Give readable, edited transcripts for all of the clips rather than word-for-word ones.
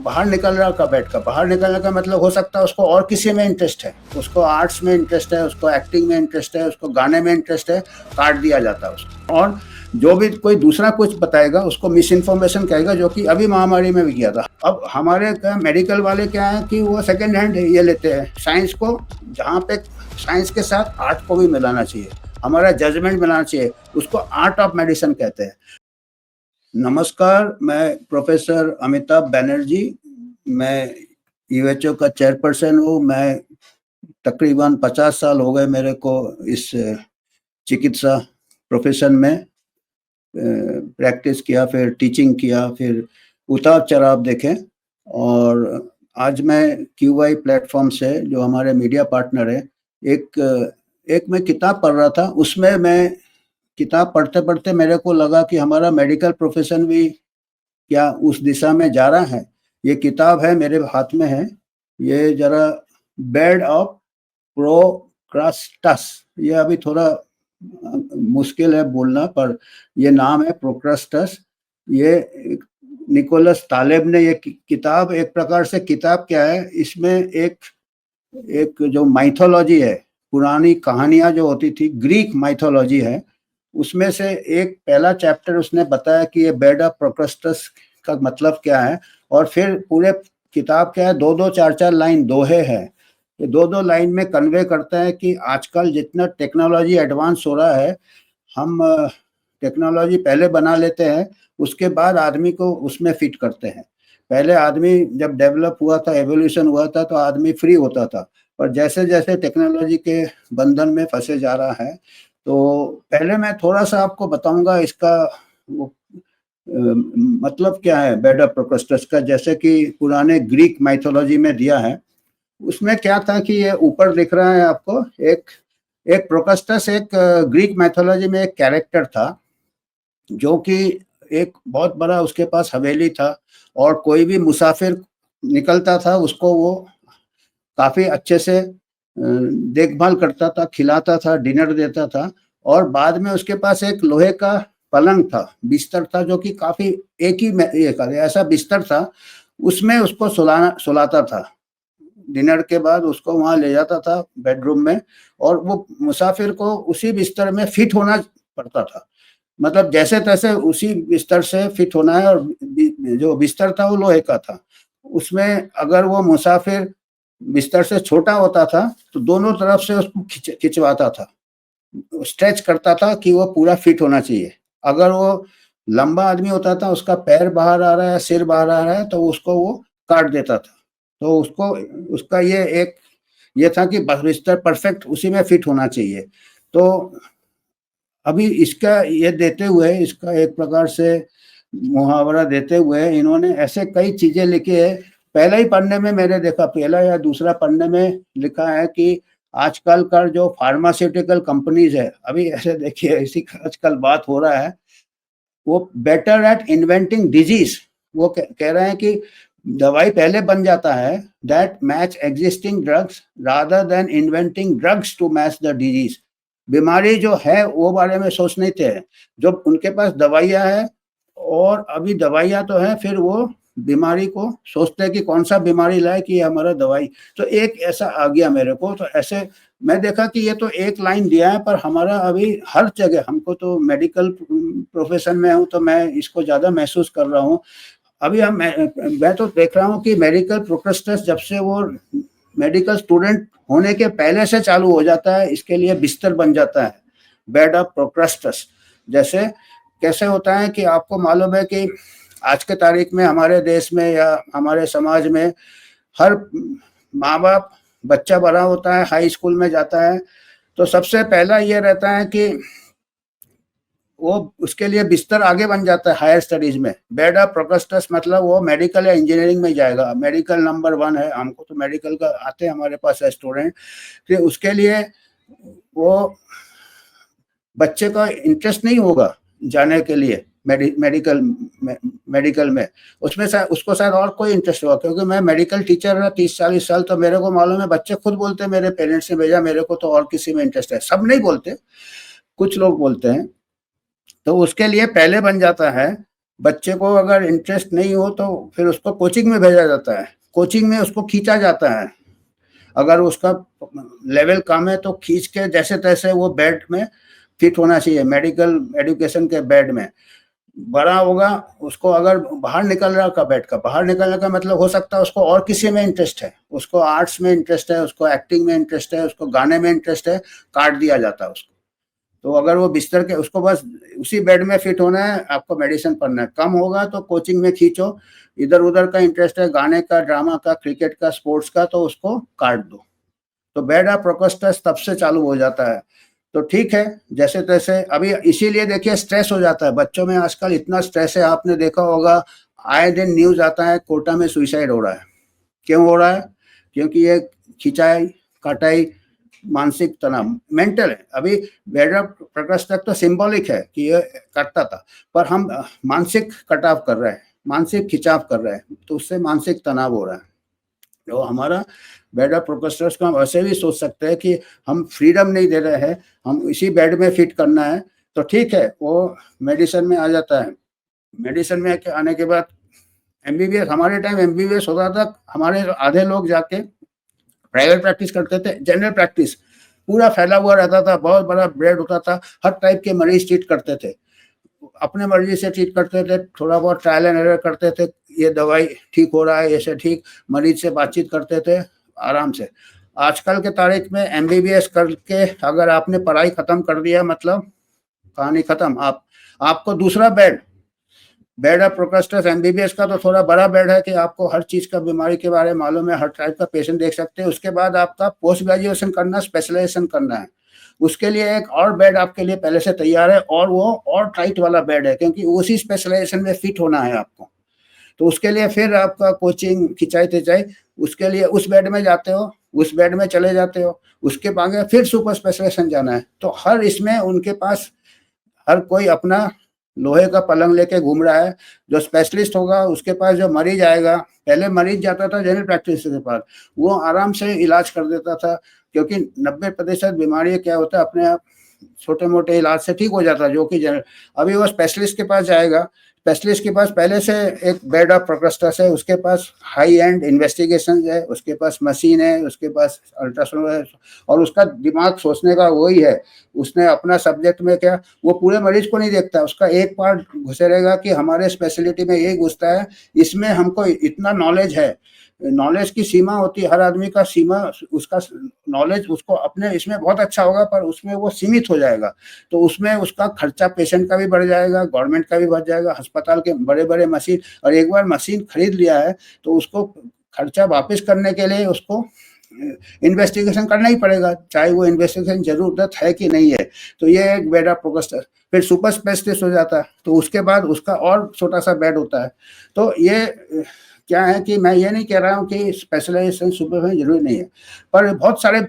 बाहर निकल रहा का बेड का, बाहर निकलने का मतलब हो सकता है उसको और किसी में इंटरेस्ट है, उसको आर्ट्स में इंटरेस्ट है, उसको एक्टिंग में इंटरेस्ट है, उसको गाने में इंटरेस्ट है, काट दिया जाता है उसको। और जो भी कोई दूसरा कुछ बताएगा उसको मिस इन्फॉर्मेशन कहेगा, जो कि अभी महामारी में भी किया था। अब हमारे मेडिकल वाले क्या है कि वो सेकेंड हैंड ये लेते हैं साइंस को, जहाँ पे साइंस के साथ आर्ट को भी मिलाना चाहिए, हमारा जजमेंट मिलाना चाहिए, उसको आर्ट ऑफ मेडिसिन कहते हैं। नमस्कार, मैं प्रोफेसर अमिताभ बनर्जी, मैं यूएचओ का चेयरपर्सन हूँ। मैं तकरीबन 50 साल हो गए मेरे को इस चिकित्सा प्रोफेशन में प्रैक्टिस किया, फिर टीचिंग किया, फिर उतार चढ़ाव देखे। और आज मैं क्यूआई प्लेटफॉर्म से, जो हमारे मीडिया पार्टनर है, एक मैं किताब पढ़ रहा था। उसमें मैं किताब पढ़ते पढ़ते मेरे को लगा कि हमारा मेडिकल प्रोफेशन भी क्या उस दिशा में जा रहा है। ये किताब है, मेरे हाथ में है, ये जरा बेड ऑफ प्रोक्रास्टस, ये अभी थोड़ा मुश्किल है बोलना, पर ये नाम है प्रोक्रास्टस। ये निकोलस तालेब ने ये किताब, एक प्रकार से किताब क्या है, इसमें एक जो माइथोलॉजी है, पुरानी कहानियां जो होती थी, ग्रीक माइथोलॉजी है, उसमें से एक पहला चैप्टर उसने बताया कि ये बेड ऑफ प्रोक्रास्टस का मतलब क्या है। और फिर पूरे किताब क्या है, दो दो चार चार लाइन दोहे हैं, ये दो दो लाइन में कन्वे करता है कि आजकल जितना टेक्नोलॉजी एडवांस हो रहा है, हम टेक्नोलॉजी पहले बना लेते हैं, उसके बाद आदमी को उसमें फिट करते हैं। पहले आदमी जब डेवलप हुआ था, एवोल्यूशन हुआ था, तो आदमी फ्री होता था, पर जैसे जैसे टेक्नोलॉजी के बंधन में फंसे जा रहा है, तो पहले मैं थोड़ा सा आपको बताऊंगा इसका वो मतलब क्या है बेड ऑफ प्रोक्रास्टस का, जैसे कि पुराने ग्रीक माइथोलॉजी में दिया है। उसमें क्या था कि ये ऊपर दिख रहा है आपको, एक एक प्रोक्रास्टस एक ग्रीक माइथोलॉजी में एक कैरेक्टर था, जो कि एक बहुत बड़ा उसके पास हवेली था, और कोई भी मुसाफिर निकलता था उसको वो काफी अच्छे से देखभाल करता था, खिलाता था, डिनर देता था। और बाद में उसके पास एक लोहे का पलंग था, बिस्तर था, जो कि काफी एक ही ऐसा बिस्तर था, उसमें उसको सुलाता था। डिनर के बाद उसको वहां ले जाता था बेडरूम में, और वो मुसाफिर को उसी बिस्तर में फिट होना पड़ता था, मतलब जैसे तैसे उसी बिस्तर से फिट होना है। और जो बिस्तर था वो लोहे का था, उसमें अगर वो मुसाफिर बिस्तर से छोटा होता था तो दोनों तरफ से उसको खिंचवाता था, स्ट्रेच करता था कि वो पूरा फिट होना चाहिए। अगर वो लंबा आदमी होता था, उसका पैर बाहर आ रहा है, सिर बाहर आ रहा है, तो उसको वो काट देता था। तो उसको उसका ये था कि बिस्तर परफेक्ट उसी में फिट होना चाहिए। तो अभी इसका ये देते हुए, इसका एक प्रकार से मुहावरा देते हुए, इन्होंने ऐसे कई चीजें लिखी है। पहला ही पढ़ने में मैंने देखा, पहला या दूसरा पढ़ने में लिखा है कि आजकल का जो फार्मास्यूटिकल कंपनीज है, अभी ऐसे देखिए इसी का आजकल बात हो रहा है, वो बेटर एट इन्वेंटिंग डिजीज। वो कह रहे हैं कि दवाई पहले बन जाता है, that match existing drugs rather than inventing drugs to match the disease. बीमारी जो है वो बारे में सोच नहीं थे, जब उनके पास दवाइयाँ है, और अभी दवाइयाँ तो है, फिर वो बीमारी को सोचते हैं कि कौन सा बीमारी लाए कि हमारा दवाई। तो एक ऐसा आ गया मेरे को, तो ऐसे मैं देखा कि ये तो एक लाइन दिया है, पर हमारा अभी हर जगह, हमको तो मेडिकल प्रोफेशन में हूँ तो मैं इसको ज़्यादा महसूस कर रहा हूँ। अभी मैं तो देख रहा हूँ कि मेडिकल प्रोक्रास्टस जब से वो मेडिकल स्टूडेंट होने के पहले से चालू हो जाता है, इसके लिए बिस्तर बन जाता है बेड ऑफ प्रोक्रास्टस। जैसे कैसे होता है कि आपको मालूम है कि आज के तारीख में हमारे देश में या हमारे समाज में हर माँ बाप, बच्चा बड़ा होता है, हाई स्कूल में जाता है, तो सबसे पहला ये रहता है कि वो उसके लिए बिस्तर आगे बन जाता है हायर स्टडीज में। बेड ऑफ प्रोक्रास्टस मतलब वो मेडिकल या इंजीनियरिंग में जाएगा, मेडिकल नंबर 1 है, हमको तो मेडिकल का आते हैं, हमारे पास है स्टूडेंट, फिर उसके लिए वो बच्चे का इंटरेस्ट नहीं होगा जाने के लिए मेडिकल में, उसमें उसको शायद और कोई इंटरेस्ट होगा, क्योंकि मैं मेडिकल टीचर रहा 30-40 साल, तो मेरे को मालूम है, बच्चे खुद बोलते हैं मेरे पेरेंट्स ने भेजा मेरे को, तो और किसी में इंटरेस्ट है। सब नहीं बोलते, कुछ लोग बोलते हैं। तो उसके लिए पहले बन जाता है बच्चे को अगर इंटरेस्ट नहीं हो तो फिर उसको कोचिंग में भेजा जाता है, कोचिंग में उसको खींचा जाता है। अगर उसका लेवल कम है तो खींच के जैसे तैसे वो बेड में फिट होना चाहिए, मेडिकल एजुकेशन के बेड में। बड़ा होगा, उसको अगर बाहर निकल रहा का बेड का, बाहर निकलने का मतलब हो सकता है उसको और किसी में इंटरेस्ट है, उसको आर्ट्स में इंटरेस्ट है, उसको एक्टिंग में इंटरेस्ट है, उसको गाने में इंटरेस्ट है, काट दिया जाता है उसको। तो अगर वो बिस्तर के, उसको बस उसी बेड में फिट होना है, आपको मेडिसिन पढ़ना है, कम होगा तो कोचिंग में खींचो, इधर उधर का इंटरेस्ट है, गाने का, ड्रामा का, क्रिकेट का, स्पोर्ट्स का, तो उसको काट दो। तो बेड ऑफ प्रोक्रेस्टिनेशन तब से चालू हो जाता है। तो ठीक है, जैसे तैसे अभी इसीलिए देखिए स्ट्रेस हो जाता है बच्चों में, आजकल इतना स्ट्रेस है, आपने देखा होगा आए दिन न्यूज आता है कोटा में सुसाइड हो रहा है। क्यों हो रहा है? क्योंकि ये खिंचाई कटाई, मानसिक तनाव, मेंटल है। अभी बेड ऑफ प्रोक्रेस्टिनेशन तो सिंबॉलिक है कि ये करता था, पर हम मानसिक कटाव कर रहे हैं, मानसिक खिंचाव कर रहे हैं, तो उससे मानसिक तनाव हो रहा है। तो हमारा बेड ऑफ प्रोक्रेस्टिनेशन को हम ऐसे भी सोच सकते हैं कि हम फ्रीडम नहीं दे रहे हैं, हम इसी बेड में फिट करना है। तो ठीक है, वो मेडिसिन में आ जाता है। मेडिसिन में आने के बाद एमबीबीएस, हमारे टाइम एमबीबीएस होता था, हमारे आधे लोग जाके प्राइवेट प्रैक्टिस करते थे, जनरल प्रैक्टिस पूरा फैला हुआ रहता था, बहुत बड़ा बेड होता था, हर टाइप के मरीज ट्रीट करते थे, अपने मर्जी से ट्रीट करते थे, थोड़ा बहुत ट्रायल एंड एरर करते थे, ये दवाई ठीक हो रहा है, ऐसे ठीक, मरीज से बातचीत करते थे आराम से। आजकल के तारीख में एमबीबीएस करके अगर आपने पढ़ाई खत्म कर दिया, मतलब कहानी खत्म। आपको दूसरा bed, bed of procrastination MBBS का तो थोड़ा बड़ा बेड है कि आपको हर चीज का, बीमारी के बारे में मालूम है, हर टाइप का पेशेंट देख सकते हैं। उसके बाद आपका पोस्ट ग्रेजुएशन करना, स्पेशलाइजेशन करना है, उसके लिए एक और बेड आपके लिए पहले से तैयार है, और वो और टाइट वाला बेड है, क्योंकि उसी स्पेशलाइजेशन में फिट होना है आपको। तो उसके लिए फिर आपका कोचिंग खिंचाई तिचाई, उसके लिए उस बेड में जाते हो, उस बेड में चले जाते हो, उसके आगे फिर सुपर स्पेशलाइजेशन जाना है। तो हर इसमें उनके पास हर कोई अपना लोहे का पलंग लेके घूम रहा है। जो स्पेशलिस्ट होगा उसके पास जो मरीज आएगा, पहले मरीज जाता था जनरल प्रैक्टिस के पास, वो आराम से इलाज कर देता था, क्योंकि 90% बीमारी क्या होता है अपने आप छोटे मोटे इलाज से ठीक हो जाता है, जो कि जनरल। अभी वो स्पेशलिस्ट के पास जाएगा, स्पेशलिस्ट के पास पहले से एक बेड ऑफ प्रोक्रेस्टिनेशन है, उसके पास हाई एंड इन्वेस्टिगेशन है, उसके पास मशीन है, उसके पास अल्ट्रासाउंड है, और उसका दिमाग सोचने का वही है। उसने अपना सब्जेक्ट में क्या, वो पूरे मरीज को नहीं देखता, उसका एक पार्ट घुसे रहेगा कि हमारे स्पेशलिटी में यही घुसता है, इसमें हमको इतना नॉलेज है। नॉलेज की सीमा होती है, हर आदमी का सीमा, उसका नॉलेज उसको अपने इसमें बहुत अच्छा होगा, पर उसमें वो सीमित हो जाएगा। तो उसमें उसका खर्चा पेशेंट का भी बढ़ जाएगा, गवर्नमेंट का भी बढ़ जाएगा, अस्पताल के बड़े बड़े मशीन, और एक बार मशीन खरीद लिया है तो उसको खर्चा वापस करने के लिए उसको इन्वेस्टिगेशन करना ही पड़ेगा, चाहे वो इन्वेस्टिगेशन जरूरत है कि नहीं है। तो ये एक बेड ऑफ प्रोक्रेस्टिनेशन। फिर सुपर स्पेशलिस्ट हो जाता है, तो उसके बाद उसका और छोटा सा बेड होता है। तो ये क्या है कि मैं ये नहीं कह रहा हूँ कि स्पेशलाइजेशन सुपर जरूरी नहीं है, पर बहुत सारे,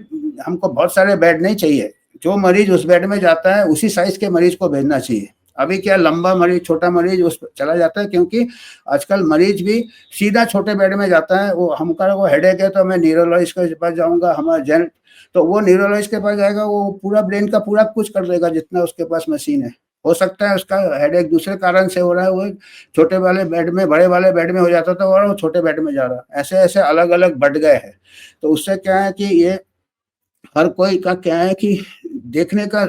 हमको बहुत सारे बेड नहीं चाहिए। जो मरीज उस बेड में जाता है उसी साइज के मरीज को भेजना चाहिए। अभी क्या लंबा मरीज, छोटा मरीज उस चला जाता है, क्योंकि आजकल मरीज भी सीधा छोटे बेड में जाता है। वो हमका वो हेडेक है तो मैं न्यूरोलॉजिस्ट के पास जाऊंगा, हमारा जेन, तो वो न्यूरोलॉजिस्ट के पास जाएगा, वो पूरा ब्रेन का पूरा कुछ कर देगा जितना उसके पास मशीन है। हो सकता है उसका हेडेक दूसरे कारण से हो रहा है, वो छोटे वाले बेड में, बड़े वाले बेड में हो जाता था और वो छोटे बेड में जा रहा है। ऐसे ऐसे अलग अलग बढ़ गए हैं। तो उससे क्या है कि ये हर कोई का क्या है कि देखने का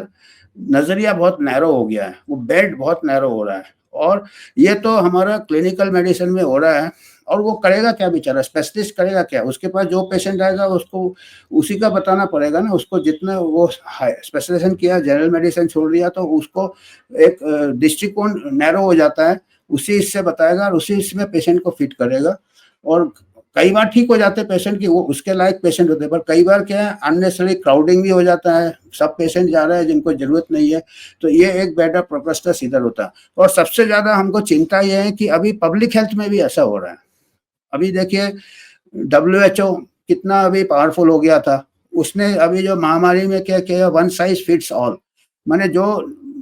नजरिया बहुत नैरो हो गया है, वो बेड बहुत नैरो हो रहा है। और ये तो हमारा क्लिनिकल मेडिसिन में हो रहा है। और वो करेगा क्या बेचारा, स्पेशलिस्ट करेगा क्या? उसके पास जो पेशेंट आएगा उसको उसी का बताना पड़ेगा ना, उसको जितना वो स्पेशलाइजेशन किया, जनरल मेडिसिन छोड़ दिया, तो उसको एक दृष्टिकोण नैरो हो जाता है, उसी इससे बताएगा और उसी इसमें पेशेंट को फिट करेगा। और कई बार ठीक हो जाते हैं पेशेंट की, वो उसके लायक पेशेंट होते हैं, पर कई बार क्या है अननेसेसरी क्राउडिंग भी हो जाता है, सब पेशेंट जा रहे हैं जिनको जरूरत नहीं है। तो ये एक बेड ऑफ प्रोक्रेस्टिनेशन इधर होता है। और सबसे ज्यादा हमको चिंता ये है कि अभी पब्लिक हेल्थ में भी ऐसा हो रहा है। अभी देखिए WHO कितना अभी पावरफुल हो गया था, उसने अभी जो महामारी में क्या किया, वन साइज फिट्स ऑल, माने जो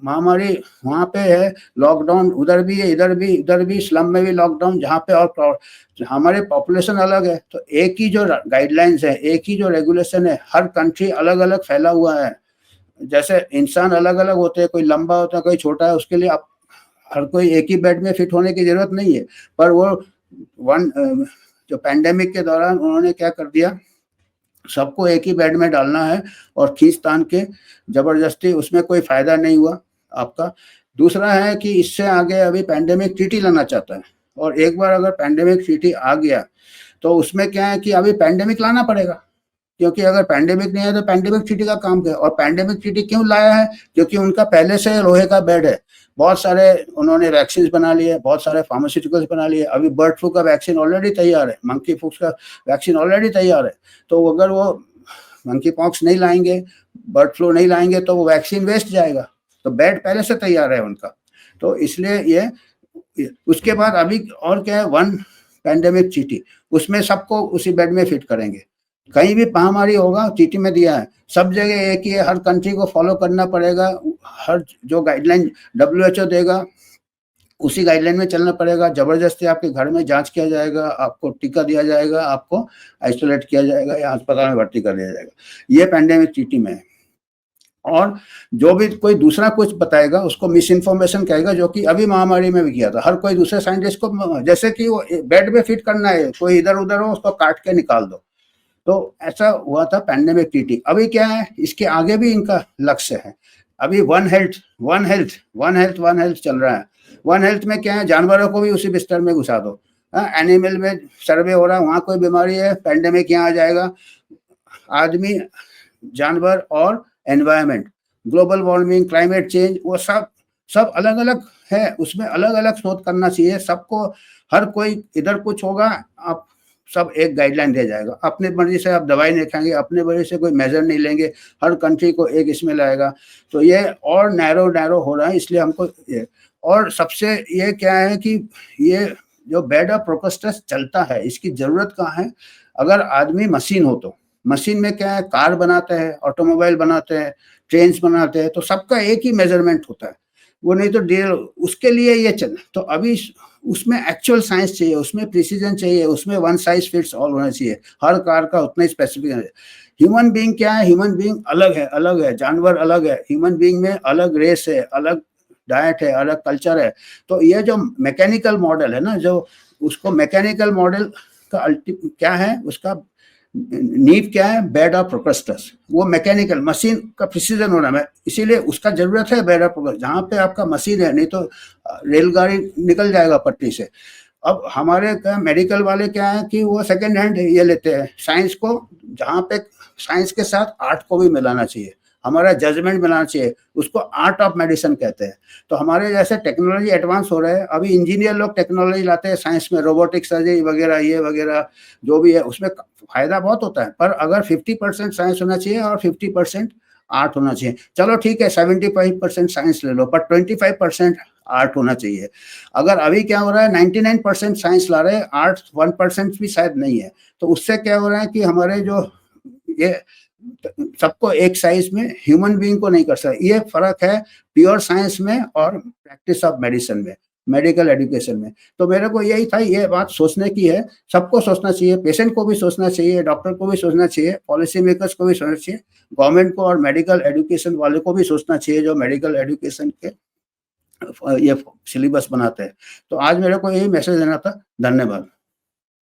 महामारी वहाँ पे है, लॉकडाउन उधर भी है, इधर भी, इधर भी, स्लम में भी लॉकडाउन, जहाँ पे और हमारे पॉपुलेशन अलग है, तो एक ही जो गाइडलाइंस है, एक ही जो रेगुलेशन है, हर कंट्री अलग अलग फैला हुआ है। जैसे इंसान अलग अलग होते हैं, कोई लंबा होता है, कोई छोटा है, उसके लिए हर कोई एक ही बेड में फिट होने की ज़रूरत नहीं है, पर वो जो पैंडेमिक के दौरान उन्होंने क्या कर दिया, सबको एक ही बेड में डालना है और खींच-तान के ज़बरदस्ती, उसमें कोई फ़ायदा नहीं हुआ आपका। दूसरा है कि इससे आगे अभी पैंडेमिक ट्रीटी लाना चाहता है, और एक बार अगर पैंडेमिक ट्रीटी आ गया, तो उसमें क्या है कि अभी पैंडेमिक लाना पड़ेगा, क्योंकि अगर पैंडेमिक नहीं है तो पैंडेमिक ट्रीटी का काम क्या है? और पैंडेमिक ट्रीटी क्यों लाया है? क्योंकि उनका पहले से लोहे का बेड है। बहुत सारे उन्होंने वैक्सीन बना लिए, बहुत सारे फार्मास्यूटिकल्स बना लिए। अभी बर्ड फ्लू का वैक्सीन ऑलरेडी तैयार है, मंकी पॉक्स का वैक्सीन ऑलरेडी तैयार है। तो अगर वो मंकी पॉक्स नहीं लाएंगे, बर्ड फ्लू नहीं लाएंगे, तो वो वैक्सीन वेस्ट जाएगा। तो बेड पहले से तैयार है उनका। तो इसलिए ये उसके बाद अभी और क्या है, वन पैंडेमिक ट्रीटी, उसमें सबको उसी बेड में फिट करेंगे। कहीं भी महामारी होगा, चीटी में दिया है, सब जगह एक ही है, हर कंट्री को फॉलो करना पड़ेगा। हर जो गाइडलाइन WHO देगा, उसी गाइडलाइन में चलना पड़ेगा। ज़बरदस्ती आपके घर में जांच किया जाएगा, आपको टीका दिया जाएगा, आपको आइसोलेट किया जाएगा या अस्पताल में भर्ती कर दिया जाएगा। ये पैंडेमिक ट्रीटी में है। और जो भी कोई दूसरा कुछ बताएगा, उसको मिस इन्फॉर्मेशन कहेगा, जो कि अभी महामारी में भी किया था। हर कोई दूसरे साइंटिस्ट को, जैसे कि वो बेड में फिट करना है, कोई इधर-उधर हो, उसको काट के निकाल दो। तो ऐसा हुआ था पैंडेमिक ट्रीटी। अभी क्या है, इसके आगे भी इनका लक्ष्य है। अभी one health one health one health one health चल रहा है। वन हेल्थ में क्या है, जानवरों को भी उसी बिस्तर में घुसा दो। एनिमल में सर्वे हो रहा है, वहाँ कोई बीमारी है, पैंडेमिक यहाँ आ जाएगा। आदमी, जानवर और environment, global warming, climate change, वो सब अलग अलग है, उसमें अलग अलग शोध करना चाहिए सबको। हर कोई इधर कुछ होगा, आप सब एक गाइडलाइन दिया जाएगा। अपनी मर्जी से आप दवाई नहीं खाएंगे, अपनी मर्जी से कोई मेजर नहीं लेंगे, हर कंट्री को एक इसमें लाएगा। तो ये और नैरो हो रहा है, इसलिए हमको ये, और सबसे ये क्या है कि ये जो बेड ऑफ प्रोक्रेस्टस चलता है, इसकी जरूरत कहाँ है? अगर आदमी मशीन हो तो मशीन में क्या है, कार बनाते हैं, ऑटोमोबाइल बनाते हैं, ट्रेन बनाते हैं, तो सबका एक ही मेजरमेंट होता है। वो नहीं तो डेढ़, उसके लिए ये चल, तो अभी उसमें एक्चुअल साइंस चाहिए, उसमें प्रिसीजन चाहिए, उसमें वन साइज फिट्स ऑल होना चाहिए, हर कार का उतना ही स्पेसिफिक है। ह्यूमन बीइंग क्या है, ह्यूमन बीइंग अलग है, जानवर अलग है, ह्यूमन बीइंग में अलग रेस है, अलग डाइट है, अलग कल्चर है। तो ये जो मैकेनिकल मॉडल है ना, जो उसको मैकेनिकल मॉडल का क्या है, उसका नींव क्या है, बेड ऑफ प्रोक्रेस्टस। वो मैकेनिकल मशीन का प्रिसीजन होना है, इसीलिए उसका जरूरत है बेड ऑफ प्रोक्रेस्टस, जहाँ पे आपका मशीन है, नहीं तो रेलगाड़ी निकल जाएगा पटरी से। अब हमारे क्या मेडिकल वाले क्या है कि वो सेकेंड हैंड ये लेते हैं साइंस को, जहाँ पे साइंस के साथ आर्ट को भी मिलाना चाहिए, हमारा जजमेंट बनाना चाहिए, उसको आर्ट ऑफ मेडिसिन कहते हैं। तो हमारे जैसे टेक्नोलॉजी एडवांस हो रहा है, अभी इंजीनियर लोग टेक्नोलॉजी लाते हैं साइंस में, रोबोटिक सर्जरी वगैरह, ये वगैरह जो भी है, उसमें फायदा बहुत होता है। पर अगर 50% साइंस होना चाहिए और 50% आर्ट होना चाहिए। चलो ठीक है, 75% साइंस ले लो, पर 25% आर्ट होना चाहिए। अगर अभी क्या हो रहा है, 99% साइंस ला रहे हैं, आर्ट 1% भी शायद नहीं है। तो उससे क्या हो रहा है कि हमारे जो ये सबको एक साइज में, ह्यूमन बीइंग को नहीं कर सकते। ये फर्क है प्योर साइंस में और प्रैक्टिस ऑफ मेडिसिन में, मेडिकल एजुकेशन में। तो मेरे को यही था, ये बात सोचने की है, सबको सोचना चाहिए, पेशेंट को भी सोचना चाहिए, डॉक्टर को भी सोचना चाहिए, पॉलिसी मेकर्स को भी सोचना चाहिए, गवर्नमेंट को और मेडिकल एजुकेशन वाले को भी सोचना चाहिए, जो मेडिकल एजुकेशन के ये सिलेबस बनाते हैं। तो आज मेरे को यही मैसेज देना था। धन्यवाद।